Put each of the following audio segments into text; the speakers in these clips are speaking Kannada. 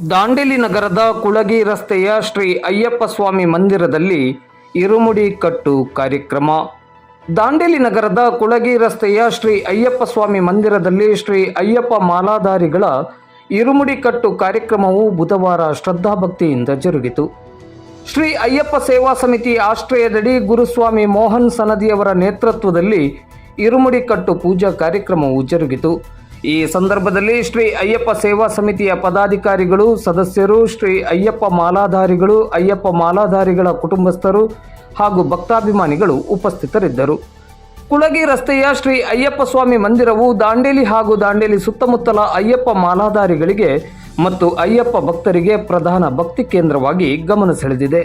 ದಾಂಡೇಲಿ ನಗರದ ಕುಳಗಿ ರಸ್ತೆಯ ಶ್ರೀ ಅಯ್ಯಪ್ಪ ಸ್ವಾಮಿ ಮಂದಿರದಲ್ಲಿ ಇರುಮುಡಿ ಕಟ್ಟು ಕಾರ್ಯಕ್ರಮ. ದಾಂಡೇಲಿ ನಗರದ ಕುಳಗಿ ರಸ್ತೆಯ ಶ್ರೀ ಅಯ್ಯಪ್ಪ ಸ್ವಾಮಿ ಮಂದಿರದಲ್ಲಿ ಶ್ರೀ ಅಯ್ಯಪ್ಪ ಮಾಲಾಧಾರಿಗಳ ಇರುಮುಡಿ ಕಟ್ಟು ಕಾರ್ಯಕ್ರಮವು ಬುಧವಾರ ಶ್ರದ್ಧಾಭಕ್ತಿಯಿಂದ ಜರುಗಿತು. ಶ್ರೀ ಅಯ್ಯಪ್ಪ ಸೇವಾ ಸಮಿತಿ ಆಶ್ರಯದಡಿ ಗುರುಸ್ವಾಮಿ ಮೋಹನ್ ಸನದಿಯವರ ನೇತೃತ್ವದಲ್ಲಿ ಇರುಮುಡಿ ಕಟ್ಟು ಪೂಜಾ ಕಾರ್ಯಕ್ರಮವು ಜರುಗಿತು. ಈ ಸಂದರ್ಭದಲ್ಲಿ ಶ್ರೀ ಅಯ್ಯಪ್ಪ ಸೇವಾ ಸಮಿತಿಯ ಪದಾಧಿಕಾರಿಗಳು, ಸದಸ್ಯರು, ಶ್ರೀ ಅಯ್ಯಪ್ಪ ಮಾಲಾಧಾರಿಗಳು, ಅಯ್ಯಪ್ಪ ಮಾಲಾಧಾರಿಗಳ ಕುಟುಂಬಸ್ಥರು ಹಾಗೂ ಭಕ್ತಾಭಿಮಾನಿಗಳು ಉಪಸ್ಥಿತರಿದ್ದರು. ಕುಳಗಿ ರಸ್ತೆಯ ಶ್ರೀ ಅಯ್ಯಪ್ಪ ಸ್ವಾಮಿ ಮಂದಿರವು ದಾಂಡೇಲಿ ಹಾಗೂ ದಾಂಡೇಲಿ ಸುತ್ತಮುತ್ತಲ ಅಯ್ಯಪ್ಪ ಮಾಲಾಧಾರಿಗಳಿಗೆ ಮತ್ತು ಅಯ್ಯಪ್ಪ ಭಕ್ತರಿಗೆ ಪ್ರಧಾನ ಭಕ್ತಿ ಕೇಂದ್ರವಾಗಿ ಗಮನ ಸೆಳೆದಿದೆ.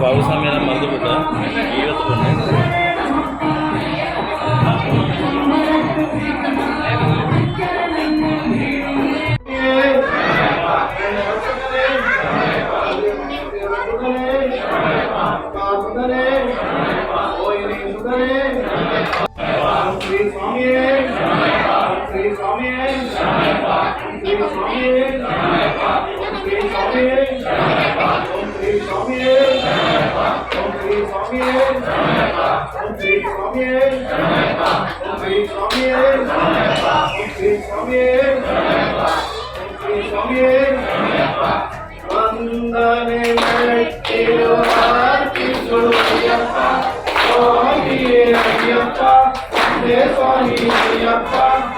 बाबू साहब मेरा मर्द बेटा ये तो बने Swami Ayyappa,